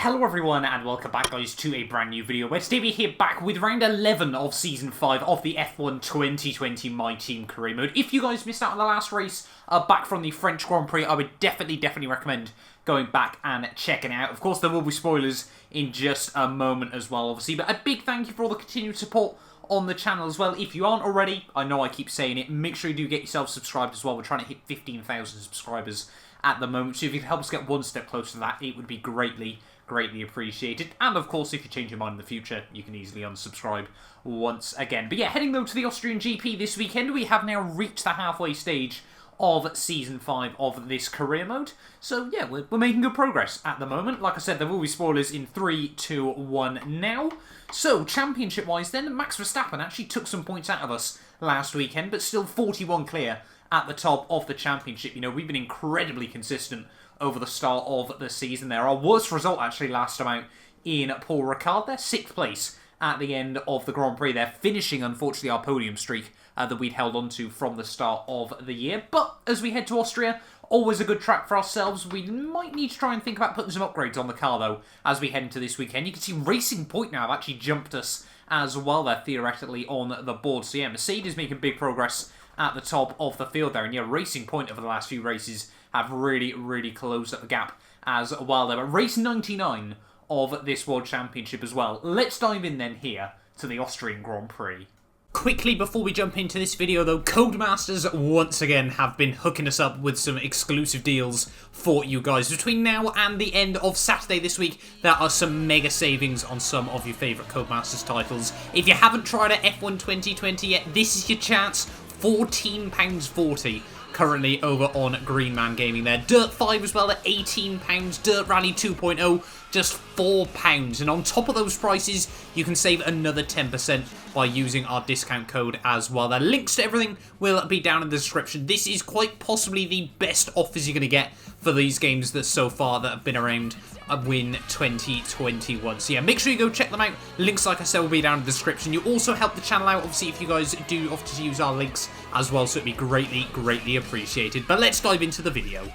Hello everyone and welcome back guys to a brand new video where today we're here back with round 11 of Season 5 of the F1 2020 My Team Career Mode. If you guys missed out on the last race back from the French Grand Prix, I would definitely recommend going back and checking it out. Of course there will be spoilers in just a moment as well obviously, but a big thank you for all the continued support on the channel as well. If you aren't already, I know I keep saying it, make sure you do get yourself subscribed as well. We're trying to hit 15,000 subscribers at the moment, so if you could help us get one step closer to that, it would be greatly appreciated. And of course, if you change your mind in the future, you can easily unsubscribe once again. But yeah, heading though to the Austrian GP this weekend, we have now reached the halfway stage of Season 5 of this career mode. So yeah, we're making good progress at the moment. Like I said, there will be spoilers in 3, 2, 1 now. So, championship-wise then, Max Verstappen actually took some points out of us last weekend, but still 41 clear at the top of the championship. You know, we've been incredibly consistent over the start of the season there. Our worst result actually last time out in Paul Ricard there, 6th place at the end of the Grand Prix there, finishing unfortunately our podium streak that we'd held on to from the start of the year. But as we head to Austria, always a good track for ourselves. We might need to try and think about putting some upgrades on the car though as we head into this weekend. You can see Racing Point now have actually jumped us as well there theoretically on the board. So yeah, Mercedes making big progress at the top of the field there. And yeah, Racing Point over the last few races have really closed up the gap as well there. But race 99 of this World Championship as well. Let's dive in then here to the Austrian Grand Prix. Quickly, before we jump into this video though, Codemasters once again have been hooking us up with some exclusive deals for you guys. Between now and the end of Saturday this week, there are some mega savings on some of your favourite Codemasters titles. If you haven't tried out F1 2020 yet, this is your chance. £14.40 currently over on Green Man Gaming there. Dirt 5 as well at £18. Dirt Rally 2.0 just £4. And on top of those prices, you can save another 10% by using our discount code as well. The links to everything will be down in the description. This is quite possibly the best offers you're going to get for these games that so far that have been around Win 2021. So yeah, make sure you go check them out. Links, like I said, will be down in the description. You also help the channel out, obviously, if you guys do opt to use our links as well, so it'd be greatly appreciated. But let's dive into the video.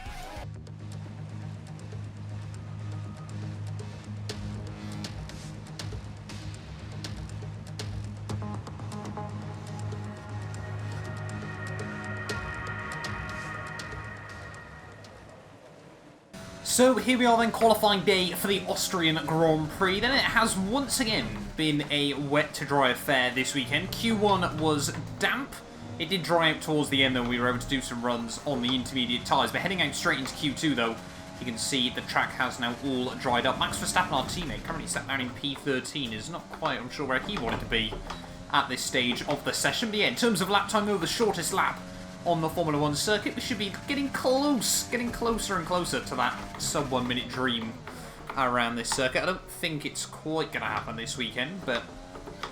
So here we are then, qualifying day for the Austrian Grand Prix. Then it has once again been a wet to dry affair this weekend. Q1 was damp. It did dry out towards the end though. We were able to do some runs on the intermediate tyres. But heading out straight into Q2 though, you can see the track has now all dried up. Max Verstappen, our teammate, currently sat down in P13, is not quite, I'm sure, where he wanted to be at this stage of the session. But yeah, in terms of lap time though, the shortest lap on the Formula 1 circuit, we should be getting closer and closer to that sub 1 minute dream around this circuit. I don't think it's quite going to happen this weekend, but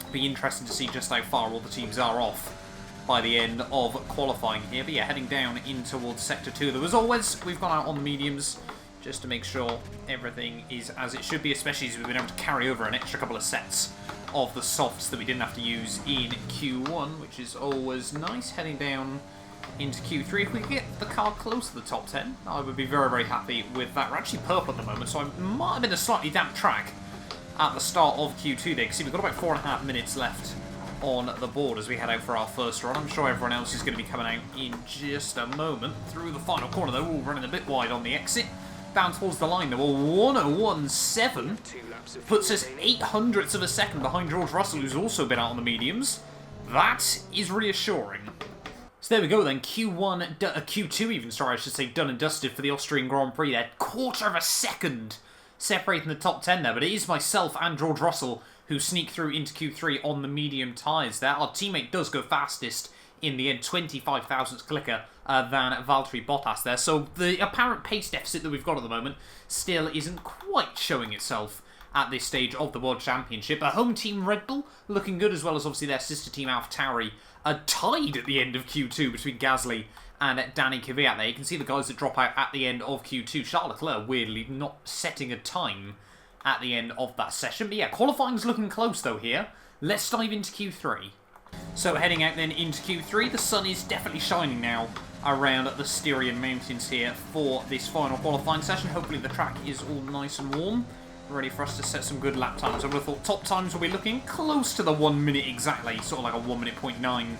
it'll be interesting to see just how far all the teams are off by the end of qualifying here. But yeah, heading down in towards Sector 2. Though as always, we've gone out on the mediums just to make sure everything is as it should be, especially as we've been able to carry over an extra couple of sets of the softs that we didn't have to use in Q1, which is always nice. Heading down into Q3. If we can get the car close to the top 10, I would be very happy with that. We're actually purple at the moment, so I might have been a slightly damp track at the start of Q2 there. You can see we've got about 4.5 minutes left on the board as we head out for our first run. I'm sure everyone else is going to be coming out in just a moment. Through the final corner though, all running a bit wide on the exit. Down towards the line though, 1:01.7 puts us 0.08 of a second behind George Russell, who's also been out on the mediums. That is reassuring. So there we go then, Q2 even, sorry, I should say, done and dusted for the Austrian Grand Prix there. 1/4 of a second separating the top 10 there, but it is myself and George Russell who sneak through into Q3 on the medium tyres there. Our teammate does go fastest in the end, 25 thousandths quicker than Valtteri Bottas there. So the apparent pace deficit that we've got at the moment still isn't quite showing itself at this stage of the World Championship. A home team Red Bull looking good, as well as obviously their sister team AlphaTauri tied at the end of Q2 between Gasly and Danny Kvyat there. You can see the guys that drop out at the end of Q2. Charles Leclerc weirdly not setting a time at the end of that session. But yeah, qualifying's looking close though here. Let's dive into Q3. So heading out then into Q3, the sun is definitely shining now around the Styrian Mountains here for this final qualifying session. Hopefully the track is all nice and warm. ready for us to set some good lap times. I would have thought top times will be looking close to the 1 minute exactly, sort of like a 1 minute .9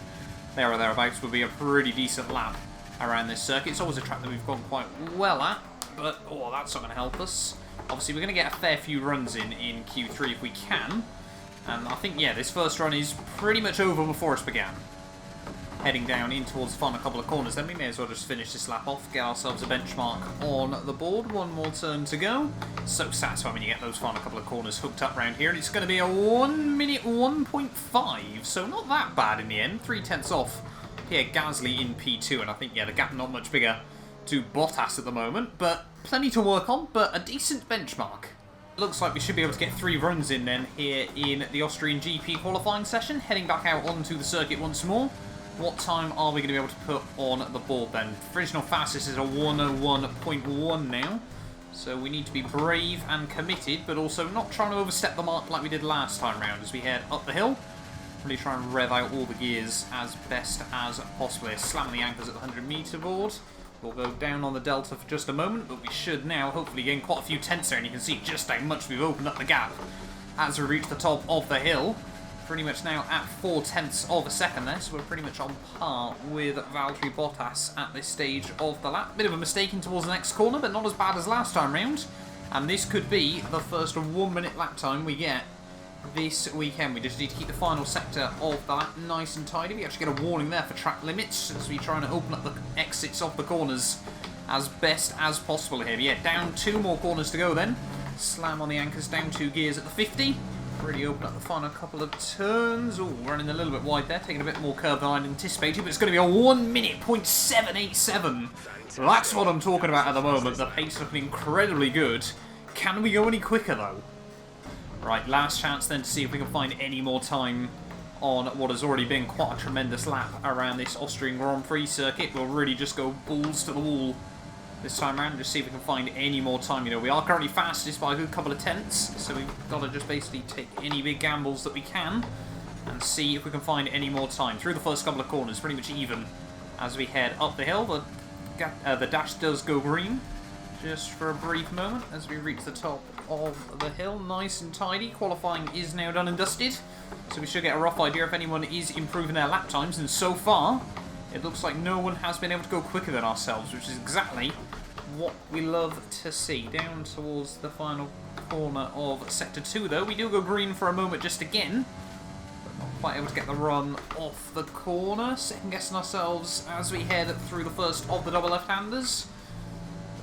there or thereabouts would be a pretty decent lap around this circuit. It's always a track that we've gone quite well at, but oh, that's not going to help us. Obviously, we're going to get a fair few runs in Q3 if we can, and I think, yeah, this first run is pretty much over before it began. Heading down in towards the final couple of corners, then we may as well just finish this lap off, get ourselves a benchmark on the board. One more turn to go. So satisfying when you get those final couple of corners hooked up round here, and it's going to be a 1 minute 1.5, so not that bad in the end. 3/10 off Pierre Gasly in P2, and I think, yeah, the gap not much bigger to Bottas at the moment, but plenty to work on, but a decent benchmark. Looks like we should be able to get 3 runs in then here in the Austrian GP qualifying session. Heading back out onto the circuit once more. What time are we going to be able to put on the board then? Original fastest is a 101.1 now. So we need to be brave and committed, but also not trying to overstep the mark like we did last time round as we head up the hill. Really try and rev out all the gears as best as possible. Slam the anchors at the 100 metre board. We'll go down on the delta for just a moment, but we should now hopefully gain quite a few tenths there, and you can see just how much we've opened up the gap as we reach the top of the hill. Pretty much now at 4/10 of a second there, so we're pretty much on par with Valtteri Bottas at this stage of the lap. Bit of a mistake in towards the next corner, but not as bad as last time round. And this could be the first 1 minute lap time we get this weekend. We just need to keep the final sector of the lap nice and tidy. We actually get a warning there for track limits as we try and open up the exits of the corners as best as possible here. But yeah, down 2 more corners to go then. Slam on the anchors, down 2 gears at the 50. Really open up the final couple of turns. Oh, running a little bit wide there, taking a bit more curve than I'd anticipated, but it's going to be a 1 minute .787. That's what I'm talking about at the moment. The pace looking incredibly good. Can we go any quicker though? Right, last chance then to see if we can find any more time on what has already been quite a tremendous lap around this Austrian Grand Prix circuit. We'll really just go balls to the wall this time around and just see if we can find any more time. You know, we are currently fastest by a good couple of tenths, so we've got to just basically take any big gambles that we can and see if we can find any more time. Through the first couple of corners, pretty much even as we head up the hill. The dash does go green just for a brief moment as we reach the top of the hill. Nice and tidy. Qualifying is now done and dusted, so we should get a rough idea if anyone is improving their lap times, and so far it looks like no one has been able to go quicker than ourselves, which is exactly what we love to see. Down towards the final corner of Sector 2 though. We do go green for a moment just again, but not quite able to get the run off the corner. Second guessing ourselves as we head through the first of the double left-handers.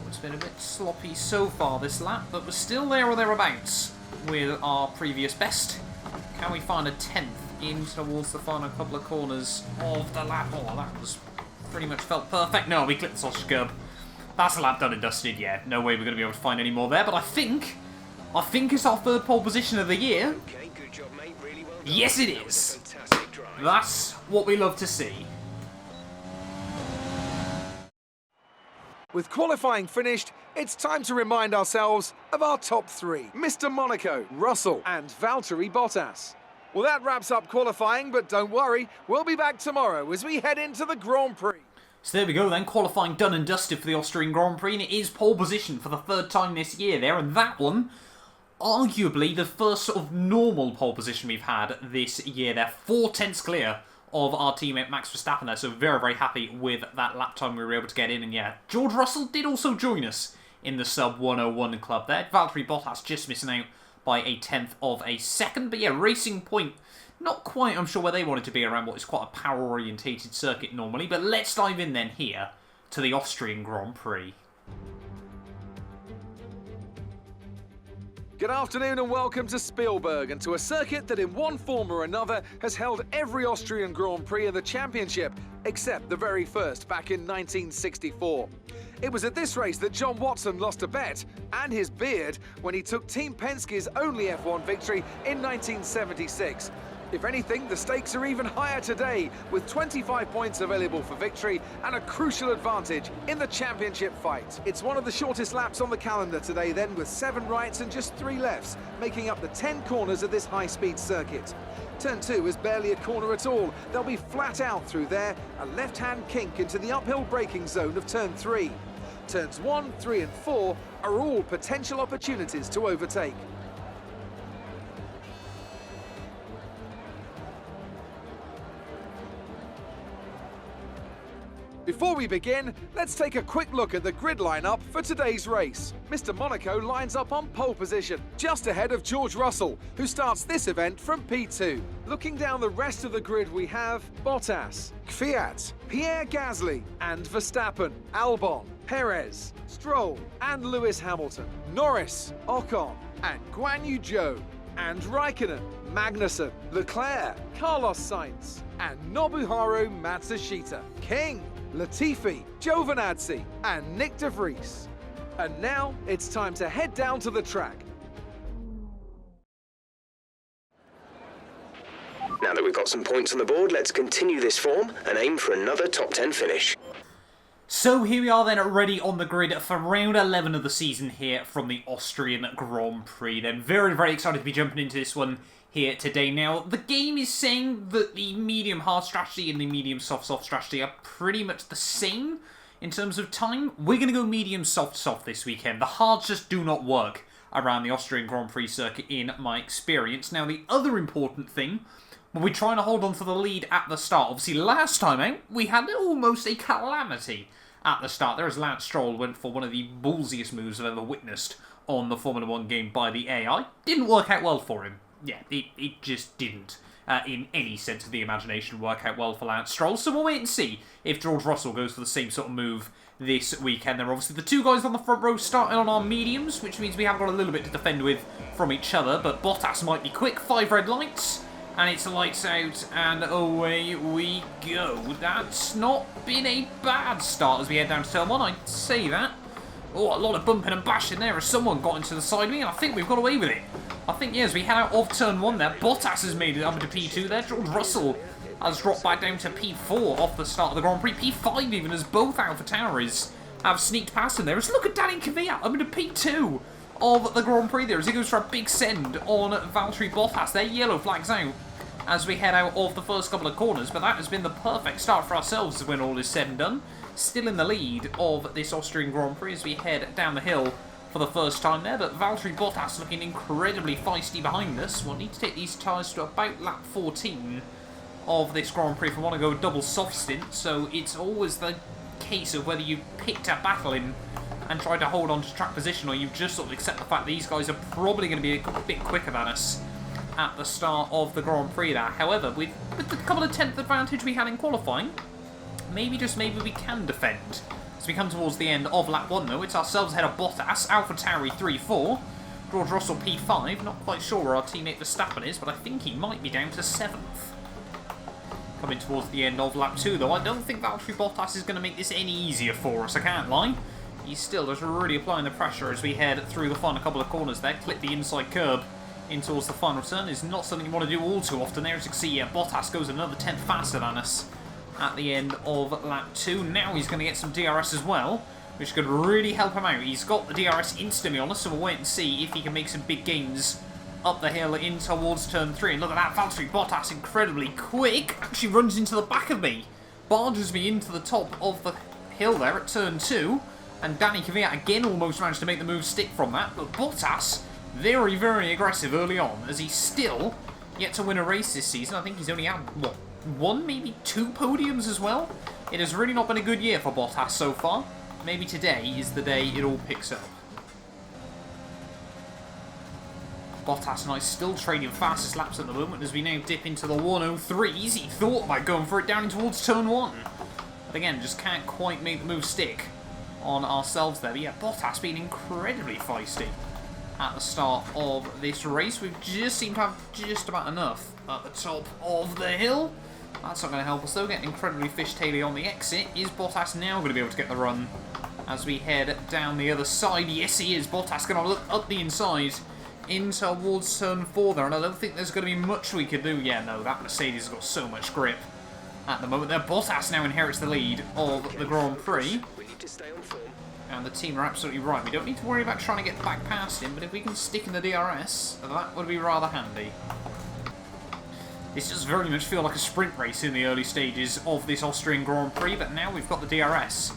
It's been a bit sloppy so far this lap, but we're still there or thereabouts with our previous best. Can we find a 10th in towards the final couple of corners of the lap? Oh, that was pretty much felt perfect. No, we clipped the sausage curb. That's the lap done and dusted, yeah. No way we're going to be able to find any more there, but I think it's our 3rd pole position of the year. Okay, good job, mate. Really well done. Yes, it is. That's what we love to see. With qualifying finished, it's time to remind ourselves of our top 3. Mr. Monaco, Russell and Valtteri Bottas. Well, that wraps up qualifying, but don't worry, we'll be back tomorrow as we head into the Grand Prix. So there we go then, qualifying done and dusted for the Austrian Grand Prix, and it is pole position for the 3rd time this year there, and that one, arguably the first sort of normal pole position we've had this year there. 4 tenths clear of our teammate Max Verstappen there, so very, very happy with that lap time we were able to get in, and yeah, George Russell did also join us in the sub 101 club there. Valtteri Bottas just missing out by a 10th of a second, but yeah, Racing Point, not quite, I'm sure, where they wanted to be around what is quite a power-orientated circuit normally, but let's dive in then here to the Austrian Grand Prix. Good afternoon and welcome to Spielberg, and to a circuit that in one form or another has held every Austrian Grand Prix in the championship, except the very first back in 1964. It was at this race that John Watson lost a bet and his beard when he took Team Penske's only F1 victory in 1976. If anything, the stakes are even higher today, with 25 points available for victory and a crucial advantage in the championship fight. It's one of the shortest laps on the calendar today then, with 7 rights and just 3 lefts, making up the 10 corners of this high-speed circuit. Turn 2 is barely a corner at all. They'll be flat out through there, a left-hand kink into the uphill braking zone of Turn 3. Turns 1, 3 and 4 are all potential opportunities to overtake. Before we begin, let's take a quick look at the grid lineup for today's race. Mr. Monaco lines up on pole position, just ahead of George Russell, who starts this event from P2. Looking down the rest of the grid, we have Bottas, Kvyat, Pierre Gasly, and Verstappen, Albon, Perez, Stroll, and Lewis Hamilton, Norris, Ocon, and Guan Yu Zhou, and Raikkonen, Magnussen, Leclerc, Carlos Sainz, and Nobuharu Matsushita, King, Latifi, Giovinazzi, and Nick de Vries. And now it's time to head down to the track. Now that we've got some points on the board, let's continue this form and aim for another top 10 finish. So here we are then, ready on the grid for round 11 of the season here from the Austrian Grand Prix. Then very, very excited to be jumping into this one here today. Now, the game is saying that the medium-hard strategy and the medium-soft strategy are pretty much the same in terms of time. We're going to go medium-soft this weekend. The hards just do not work around the Austrian Grand Prix circuit in my experience. Now, the other important thing, we're trying to hold on to the lead at the start. Obviously, last time out, we had almost a calamity at the start. There as Lance Stroll went for one of the ballsiest moves I've ever witnessed on the Formula 1 game by the AI. Didn't work out well for him. Yeah, it just didn't, in any sense of the imagination, work out well for Lance Stroll. So we'll wait and see if George Russell goes for the same sort of move this weekend. There are obviously the two guys on the front row starting on our mediums, which means we have got a little bit to defend with from each other. But Bottas might be quick. 5 red lights, and it's lights out, and away we go. That's not been a bad start as we head down to turn 1, I'd say that. Oh, a lot of bumping and bashing there as someone got into the side of me, and I think we've got away with it. I think, yeah, as we head out of turn 1 there, Bottas has made it up into P2 there. George Russell has dropped back down to P4 off the start of the Grand Prix. P5 even, as both AlphaTauris have sneaked past him there. Let's look at Danny Kvyat up into P2 of the Grand Prix there as he goes for a big send on Valtteri Bottas. Their yellow flags out as we head out of the first couple of corners, but that has been the perfect start for ourselves when all is said and done. Still in the lead of this Austrian Grand Prix as we head down the hill for the first time there, but Valtteri Bottas looking incredibly feisty behind us. We'll need to take these tyres to about lap 14 of this Grand Prix if we want to go double soft stint, so it's always the case of whether you pick to battle him and try to hold on to track position, or you just sort of accept the fact these guys are probably going to be a bit quicker than us at the start of the Grand Prix there. However, with the couple of tenth advantage we had in qualifying, maybe, just maybe, we can defend. As we come towards the end of lap 1 though, it's ourselves ahead of Bottas, AlphaTauri 3-4, George Russell P5, not quite sure where our teammate Verstappen is, but I think he might be down to 7th. Coming towards the end of lap 2 though, I don't think Valtteri Bottas is going to make this any easier for us, I can't lie. He's still just really applying the pressure as we head through the final couple of corners there, clip the inside curb in towards the final turn. Is not something you want to do all too often there. As you can see, yeah, Bottas goes another 10th faster than us at the end of lap 2. Now he's going to get some DRS as well, which could really help him out. He's got the DRS instantly on us, so we'll wait and see if he can make some big gains up the hill in towards turn 3. And look at that, Valtteri Bottas, incredibly quick, actually runs into the back of me, barges me into the top of the hill there at turn 2, and Danny Kvyat again almost managed to make the move stick from that, but Bottas very, very aggressive early on, as he's still yet to win a race this season. I think he's only had, what, 1, maybe 2 podiums as well? It has really not been a good year for Bottas so far. Maybe today is the day it all picks up. Bottas and I still trading fastest laps at the moment as we now dip into the 103s. He thought about going for it down towards turn 1. But again, just can't quite make the move stick on ourselves there. But yeah, Bottas being incredibly feisty at the start of this race. We've just seemed to have just about enough at the top of the hill. That's not going to help us though, getting incredibly fishtaily on the exit. Is Bottas now going to be able to get the run as we head down the other side? Yes, he is. Bottas going to look up the inside in towards turn 4 there, and I don't think there's going to be much we can do. Yeah, no, that Mercedes has got so much grip at the moment there. Bottas now inherits the lead of the Grand Prix. We need to stay on form. And the team are absolutely right. We don't need to worry about trying to get back past him, but if we can stick in the DRS, that would be rather handy. This does very much feel like a sprint race in the early stages of this Austrian Grand Prix, but now we've got the DRS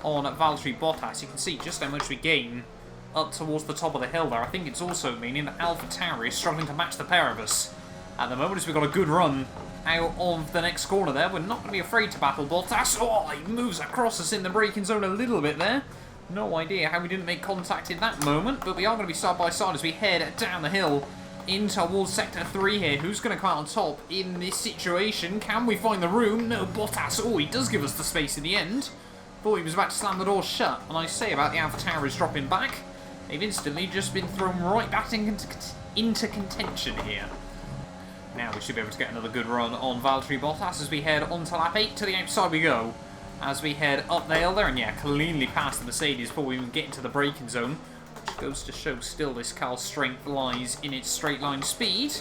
on Valtteri Bottas. You can see just how much we gain up towards the top of the hill there. I think it's also meaning that AlphaTauri is struggling to match the pair of us at the moment, as we've got a good run out of the next corner there. We're not going to be afraid to battle Bottas. Oh, he moves across us in the braking zone a little bit there. No idea how we didn't make contact in that moment, but we are going to be side by side as we head down the hill in towards Sector 3 here. Who's going to come out on top in this situation? Can we find the room? No, Bottas. Oh, he does give us the space in the end. Thought he was about to slam the door shut. And I say about the AlphaTauri dropping back, they've instantly just been thrown right back into contention here. Now we should be able to get another good run on Valtteri Bottas as we head onto lap 8. To the outside we go as we head up the hill there. And yeah, cleanly past the Mercedes before we even get into the braking zone. Which goes to show still this car's strength lies in its straight line speed.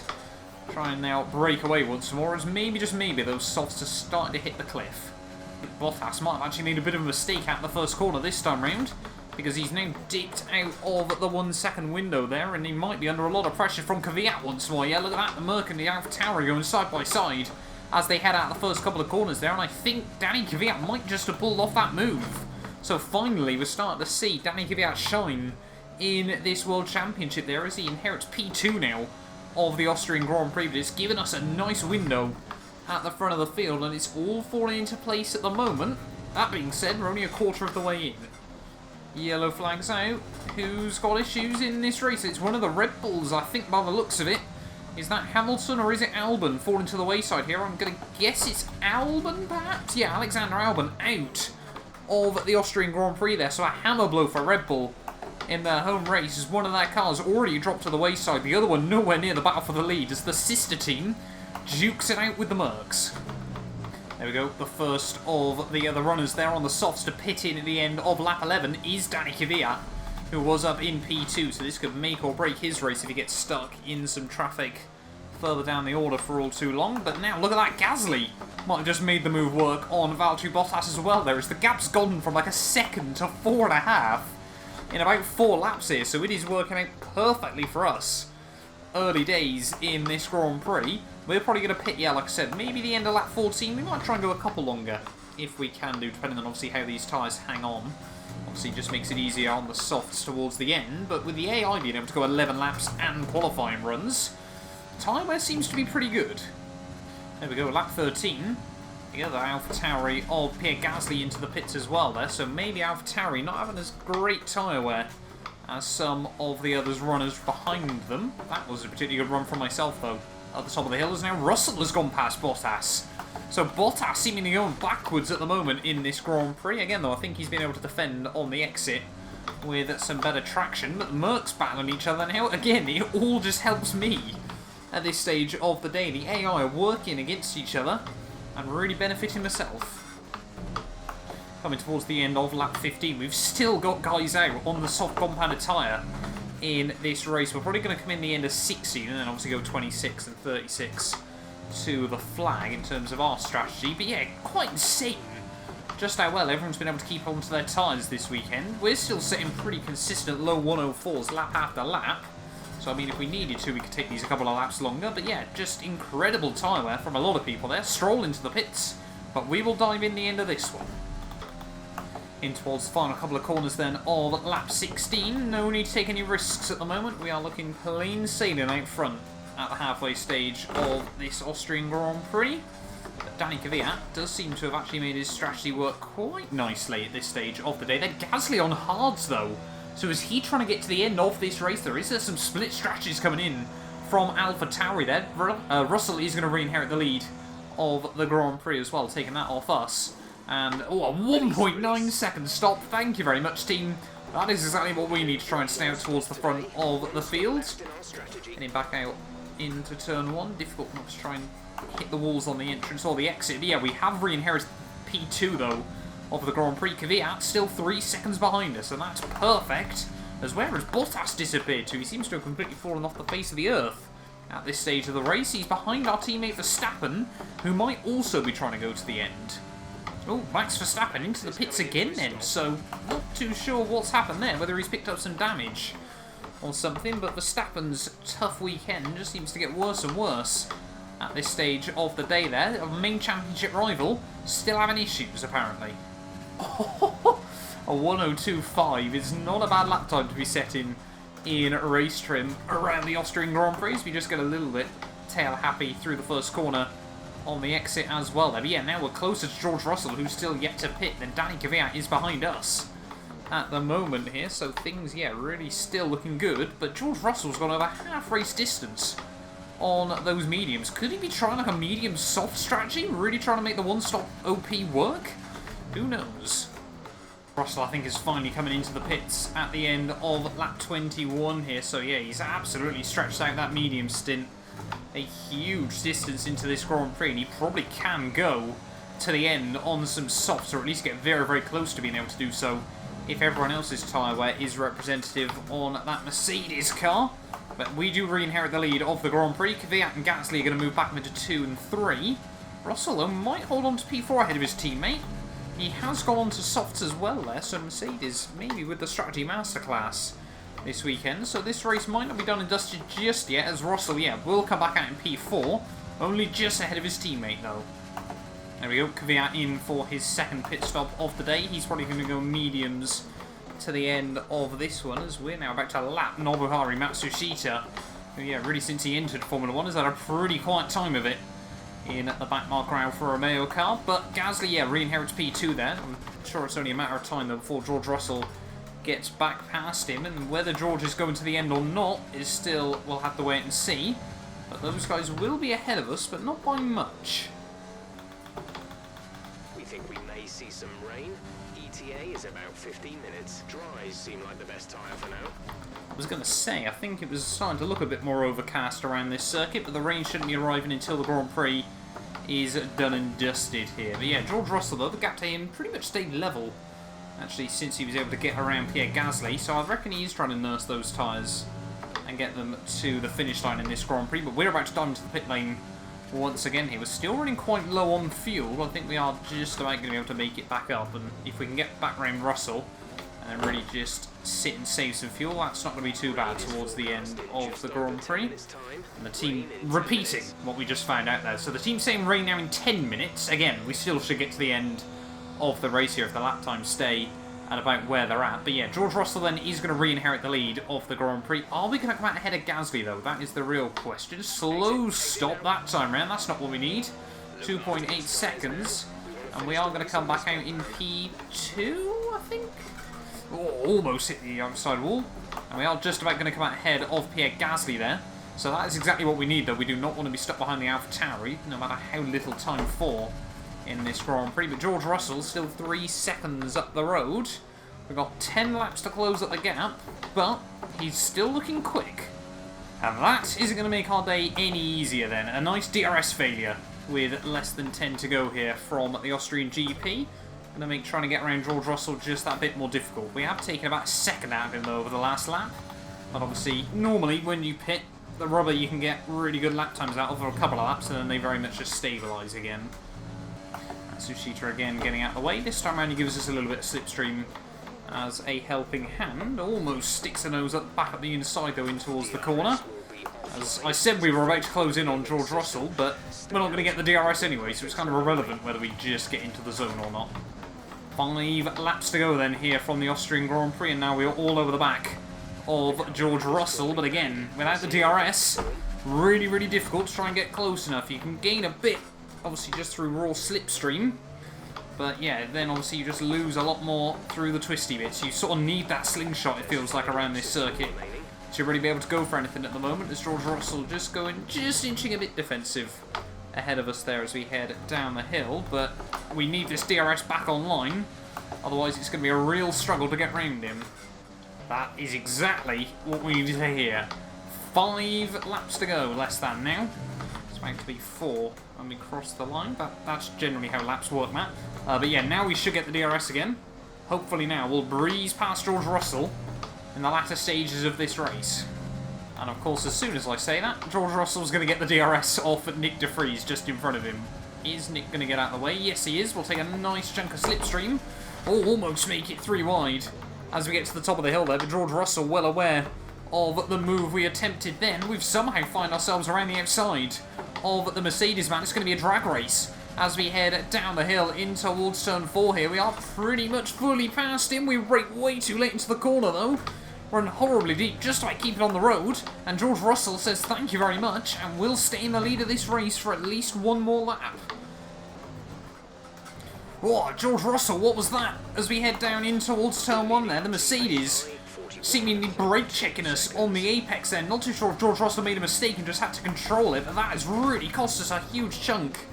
Try and now break away once more as maybe, just maybe, those softs are starting to hit the cliff. Bottas might have actually made a bit of a mistake at the first corner this time round, because he's now dipped out of the 1 second window there, and he might be under a lot of pressure from Kvyat once more. Yeah, look at that, the Merc and the AlphaTauri going side by side as they head out the first couple of corners there, and I think Danny Kvyat might just have pulled off that move. So finally, we're starting to see Danny Kvyat shine in this World Championship there as he inherits P2 now of the Austrian Grand Prix, but it's given us a nice window at the front of the field, and it's all falling into place at the moment. That being said, we're only a quarter of the way in. Yellow flags out. Who's got issues in this race? It's one of the Red Bulls, I think, by the looks of it. Is that Hamilton or is it Albon falling to the wayside here? I'm going to guess it's Albon, perhaps? Yeah, Alexander Albon out of the Austrian Grand Prix there. So a hammer blow for Red Bull in their home race as one of their cars already dropped to the wayside. The other one nowhere near the battle for the lead as the sister team jukes it out with the Mercs. There we go, the first of the other runners there on the softs to pit in at the end of lap 11 is Danny Kvyat, who was up in P2, so this could make or break his race if he gets stuck in some traffic further down the order for all too long. But now, look at that, Gasly might have just made the move work on Valtteri Bottas as well there, as the gap's gone from like a second to 4.5 in about 4 laps here, so it is working out perfectly for us. Early days in this Grand Prix. We're probably going to pit, yeah, like I said, maybe the end of lap 14. We might try and go a couple longer, if we can do, depending on obviously how these tyres hang on. Obviously, it just makes it easier on the softs towards the end, but with the AI being able to go 11 laps and qualifying runs, tyre wear seems to be pretty good. There we go, lap 13. The other AlphaTauri of Pierre Gasly into the pits as well there, so maybe AlphaTauri not having as great tyre wear as some of the others runners behind them. That was a particularly good run from myself, though. At the top of the hill is now Russell has gone past Bottas. So Bottas seemingly going backwards at the moment in this Grand Prix. Again, though, I think he's been able to defend on the exit with some better traction. But the Mercs battling each other now. Again, it all just helps me at this stage of the day. The AI are working against each other and really benefiting myself. Coming towards the end of lap 15, we've still got guys out on the soft compounded tyre in this race. We're probably going to come in the end of 16 and then obviously go 26 and 36 to the flag in terms of our strategy. But yeah, quite insane just how well everyone's been able to keep on to their tyres this weekend. We're still setting pretty consistent low 104s lap after lap. So I mean, if we needed to, we could take these a couple of laps longer. But yeah, just incredible tyre wear from a lot of people there. Stroll into the pits. But we will dive in the end of this one. In towards the final couple of corners then of lap 16. No need to take any risks at the moment. We are looking plain sailing out front at the halfway stage of this Austrian Grand Prix. But Danny Kvyat does seem to have actually made his strategy work quite nicely at this stage of the day. They're Gasly on hards though. So is he trying to get to the end of this race? There is some split strategies coming in from AlphaTauri there. Russell is going to re-inherit the lead of the Grand Prix as well, taking that off us. And, oh, a 1.9 second stop. Thank you very much, team. That is exactly what we need to try and stay out towards the front of the field. Getting back out into turn 1. Difficult not to try and hit the walls on the entrance or the exit. But yeah, we have re-inherited P2, though, of the Grand Prix. Kvyat still 3 seconds behind us, and that's perfect. As where has Bottas disappeared to? He seems to have completely fallen off the face of the earth at this stage of the race. He's behind our teammate Verstappen, who might also be trying to go to the end. Oh, Max Verstappen into the pits again then, so not too sure what's happened there, whether he's picked up some damage or something, but Verstappen's tough weekend just seems to get worse and worse at this stage of the day there. Our main championship rival still having issues, apparently. A 1:02.5 is not a bad lap time to be setting in race trim around the Austrian Grand Prix. We just get a little bit tail happy through the first corner on the exit as well there. But yeah, now we're closer to George Russell, who's still yet to pit. Then Danny Kvyat is behind us at the moment here. So things, yeah, really still looking good. But George Russell's gone over half race distance on those mediums. Could he be trying like a medium soft strategy? Really trying to make the one-stop OP work? Who knows? Russell, I think, is finally coming into the pits at the end of lap 21 here. So yeah, he's absolutely stretched out that medium stint a huge distance into this Grand Prix, and he probably can go to the end on some softs, or at least get very, very close to being able to do so if everyone else's tyre wear is representative on that Mercedes car. But we do re-inherit the lead of the Grand Prix. Kvyat and Gasly are going to move back into 2 and 3. Russell, though, might hold on to P4 ahead of his teammate. He has gone on to softs as well there, so Mercedes maybe with the strategy masterclass this weekend. So this race might not be done and dusted just yet, as Russell, yeah, will come back out in P4, only just ahead of his teammate though. There we go, Kvyat in for his second pit stop of the day. He's probably going to go mediums to the end of this one, as we're now about to lap Nobuharu Matsushita, who, yeah, really since he entered Formula 1 has had a pretty quiet time of it in the backmark round for a Romeo car. But Gasly, yeah, re-inherits P2 there. I'm sure it's only a matter of time though before George Russell gets back past him, and whether George is going to the end or not is still, we'll have to wait and see. But those guys will be ahead of us, but not by much. We think we may see some rain. ETA is about 15 minutes. Dries seem like the best tyre for now. I was going to say, I think it was starting to look a bit more overcast around this circuit, but the rain shouldn't be arriving until the Grand Prix is done and dusted here. But yeah, George Russell, though, the gap to him pretty much stayed level, actually, since he was able to get around Pierre Gasly. So I reckon he is trying to nurse those tyres and get them to the finish line in this Grand Prix. But we're about to dive into the pit lane once again here. We're still running quite low on fuel. I think we are just about going to be able to make it back up. And if we can get back around Russell and then really just sit and save some fuel, that's not going to be too bad towards the end of the Grand Prix. And the team repeating what we just found out there. So the team saying rain now in 10 minutes. Again, we still should get to the end of the race here if the lap times stay at about where they're at. But yeah, George Russell then is going to re-inherit the lead of the Grand Prix. Are we going to come out ahead of Gasly though? That is the real question. Slow stop that time round. That's not what we need. 2.8 seconds. And we are going to come back out in P2, I think? Oh, almost hit the outside wall. And we are just about going to come out ahead of Pierre Gasly there. So that is exactly what we need though. We do not want to be stuck behind the AlphaTauri, no matter how little time for in this Grand Prix. But George Russell still 3 seconds up the road. We've got 10 laps to close up the gap, but he's still looking quick. And that isn't going to make our day any easier then. A nice DRS failure with less than 10 to go here from the Austrian GP. Going to make trying to get around George Russell just that bit more difficult. We have taken about a second out of him though over the last lap. But obviously, normally when you pit the rubber, you can get really good lap times out over a couple of laps, and then they very much just stabilise again. Matsushita again getting out of the way. This time around he gives us a little bit of slipstream as a helping hand. Almost sticks the nose up, back up the inside though in towards the corner. As I said, we were about to close in on George Russell, but we're not going to get the DRS anyway, so it's kind of irrelevant whether we just get into the zone or not. 5 laps to go then here from the Austrian Grand Prix, and now we're all over the back of George Russell. But again, without the DRS, really, really difficult to try and get close enough. You can gain a bit, obviously, just through raw slipstream. But yeah, then obviously you just lose a lot more through the twisty bits. You sort of need that slingshot, it feels like, around this circuit to really be able to go for anything at the moment, as George Russell just inching a bit defensive ahead of us there as we head down the hill. But we need this DRS back online, otherwise it's going to be a real struggle to get round him. That is exactly what we need to hear. 5 laps to go, less than now. It's about to be 4 when we cross the line. That's generally how laps work, Matt. But yeah, now we should get the DRS again. Hopefully now we'll breeze past George Russell in the latter stages of this race. And of course, as soon as I say that, George Russell's going to get the DRS off at Nick de Vries just in front of him. Is Nick going to get out of the way? Yes, he is. We'll take a nice chunk of slipstream. Oh, almost make it 3 wide as we get to the top of the hill there. But George Russell well aware of the move we attempted then. We've somehow find ourselves around the outside of the Mercedes man. It's going to be a drag race as we head down the hill in towards turn 4 here. We are pretty much fully past him. We brake way too late into the corner though. run horribly deep just by keeping on the road. And George Russell says thank you very much and will stay in the lead of this race for at least one more lap. Oh, George Russell, what was that? As we head down in towards turn 1 there, the Mercedes seemingly brake checking us on the apex there. Not too sure if George Russell made a mistake and just had to control it, but that has really cost us a huge chunk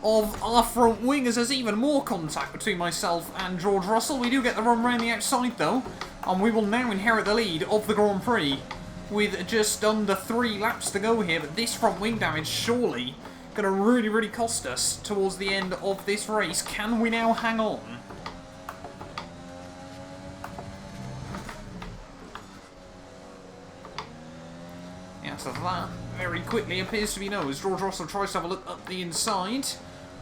of our front wing, as there's even more contact between myself and George Russell. We do get the run round the outside though, and we will now inherit the lead of the Grand Prix with just under 3 laps to go here, but this front wing damage surely going to really cost us towards the end of this race. Can we now hang on? Yeah, so that very quickly appears to be no, as George Russell tries to have a look up the inside.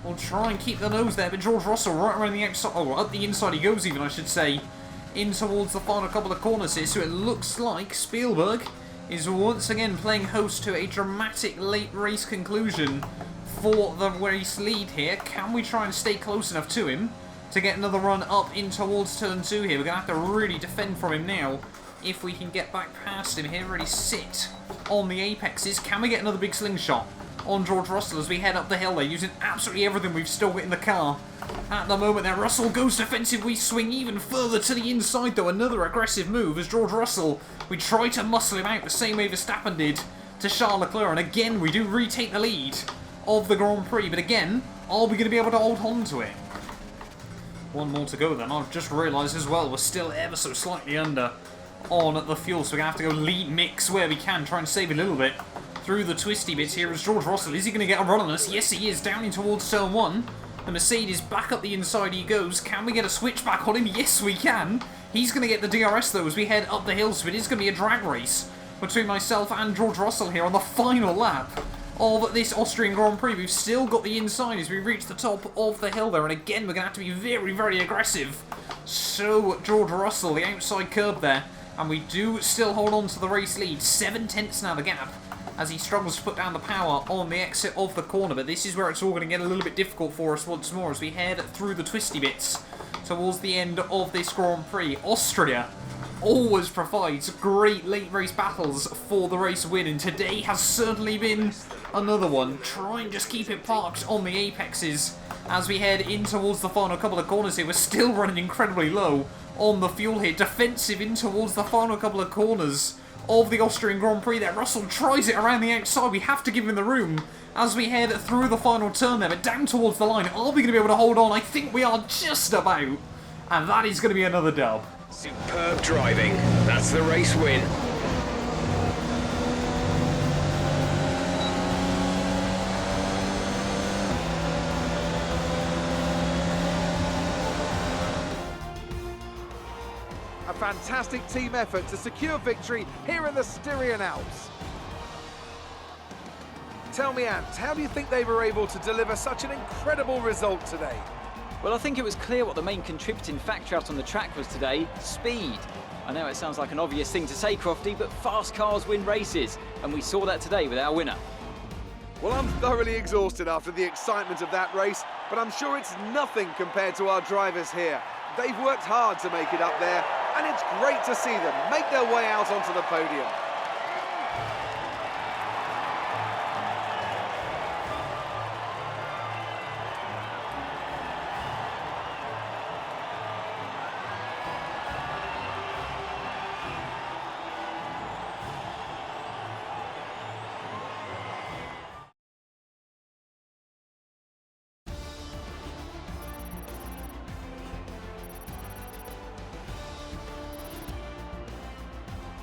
We'll try and keep the nose there, but George Russell right around the outside, oh, up the inside he goes even, I should say, in towards the final couple of corners here. So it looks like Spielberg is once again playing host to a dramatic late race conclusion for the race lead here. Can we try and stay close enough to him to get another run up in towards turn 2 here? We're going to have to really defend from him now if we can get back past him here, really sit on the apexes. Can we get another big slingshot on George Russell as we head up the hill there, using absolutely everything we've still got in the car at the moment there. Russell goes defensive, we swing even further to the inside though, another aggressive move as George Russell, we try to muscle him out the same way Verstappen did to Charles Leclerc, and again we do retake the lead of the Grand Prix, but again, are we going to be able to hold on to it? One more to go then. I've just realised as well we're still ever so slightly under on the fuel, so we're going to have to go lead mix where we can, try and save a little bit through the twisty bits here as George Russell. Is he going to get a run on us? Yes, he is, down in towards turn 1. The Mercedes back up the inside he goes. Can we get a switchback on him? Yes, we can. He's going to get the DRS though as we head up the hill, so it is going to be a drag race between myself and George Russell here on the final lap of this Austrian Grand Prix. We've still got the inside as we reach the top of the hill there, and again we're going to have to be very aggressive. So George Russell, the outside curb there, and we do still hold on to the race lead. 7/10 now the gap as he struggles to put down the power on the exit of the corner, but this is where it's all going to get a little bit difficult for us once more as we head through the twisty bits towards the end of this Grand Prix. Austria always provides great late race battles for the race win, and today has certainly been another one. Try and just keep it parked on the apexes as we head in towards the final couple of corners here. We're still running incredibly low on the fuel here. Defensive in towards the final couple of corners of the Austrian Grand Prix there. Russell tries it around the outside. We have to give him the room as we head through the final turn there, but down towards the line. Are we going to be able to hold on? I think we are just about, and that is going to be another dub. Superb driving. That's the race win. A fantastic team effort to secure victory here in the Styrian Alps. Tell me, Ant, how do you think they were able to deliver such an incredible result today? Well, I think it was clear what the main contributing factor out on the track was today: speed. I know it sounds like an obvious thing to say, Crofty, but fast cars win races, and we saw that today with our winner. Well, I'm thoroughly exhausted after the excitement of that race, but I'm sure it's nothing compared to our drivers here. They've worked hard to make it up there, and it's great to see them make their way out onto the podium.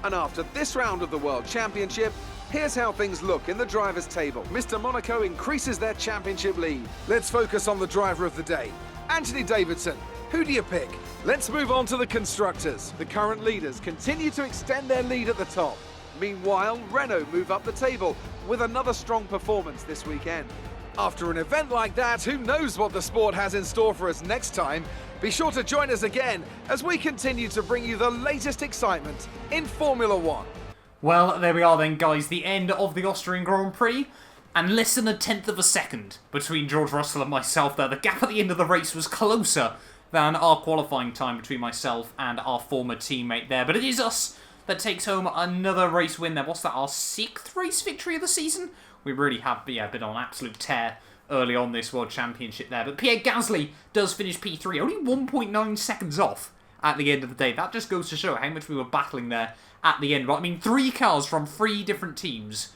And after this round of the World Championship, here's how things look in the drivers' table. Mr. Monaco increases their championship lead. Let's focus on the driver of the day, Anthony Davidson. Who do you pick? Let's move on to the constructors. The current leaders continue to extend their lead at the top. Meanwhile, Renault move up the table with another strong performance this weekend. After an event like that, who knows what the sport has in store for us next time? Be sure to join us again as we continue to bring you the latest excitement in Formula One. Well, there we are then, guys. The end of the Austrian Grand Prix. And less than 1/10 of a second between George Russell and myself there. The gap at the end of the race was closer than our qualifying time between myself and our former teammate there. But it is us that takes home another race win there. What's that, our 6th race victory of the season? We really have been on an absolute tear early on this World Championship there. But Pierre Gasly does finish P3, only 1.9 seconds off at the end of the day. That just goes to show how much we were battling there at the end. But I mean, 3 cars from 3 different teams,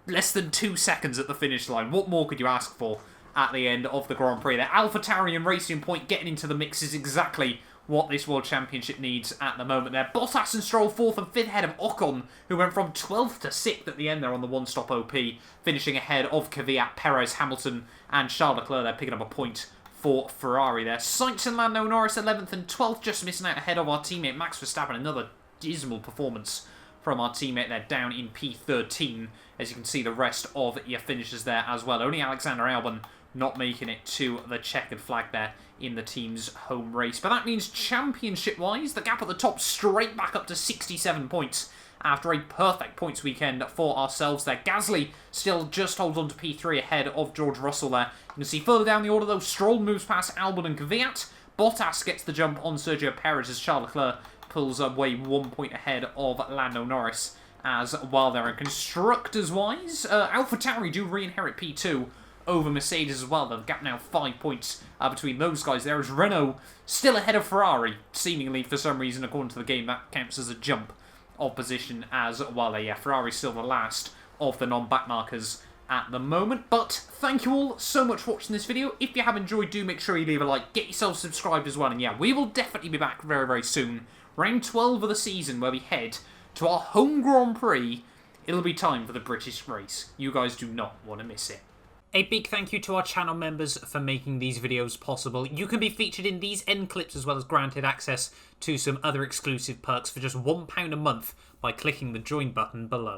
less than 2 seconds at the finish line. What more could you ask for at the end of the Grand Prix there? AlphaTauri and Racing Point getting into the mix is exactly what this World Championship needs at the moment there. Bottas and Stroll 4th and 5th ahead of Ocon, who went from 12th to 6th at the end there on the one-stop OP, finishing ahead of Kvyat, Perez, Hamilton and Charles Leclerc there, picking up a point for Ferrari there. Sainz and Lando Norris 11th and 12th, just missing out ahead of our teammate Max Verstappen. Another dismal performance from our teammate there, down in P13. As you can see, the rest of your finishers there as well. Only Alexander Albon not making it to the checkered flag there in the team's home race. But that means championship-wise, the gap at the top straight back up to 67 points after a perfect points weekend for ourselves there. Gasly still just holds on to P3 ahead of George Russell there. You can see further down the order though, Stroll moves past Albon and Kvyat. Bottas gets the jump on Sergio Perez as Charles Leclerc pulls away 1 point ahead of Lando Norris as well there. And constructors-wise, AlphaTauri do re-inherit P2 over Mercedes as well. The gap now 5 points between those guys there, as Renault still ahead of Ferrari, seemingly for some reason. According to the game, that counts as a jump of position as well there. Yeah, Ferrari's still the last of the non-backmarkers at the moment. But thank you all so much for watching this video. If you have enjoyed, do make sure you leave a like, get yourself subscribed as well, and yeah, we will definitely be back very, very soon. Round 12 of the season, where we head to our home Grand Prix. It'll be time for the British race. You guys do not want to miss it. A big thank you to our channel members for making these videos possible. You can be featured in these end clips as well as granted access to some other exclusive perks for just £1 a month by clicking the join button below.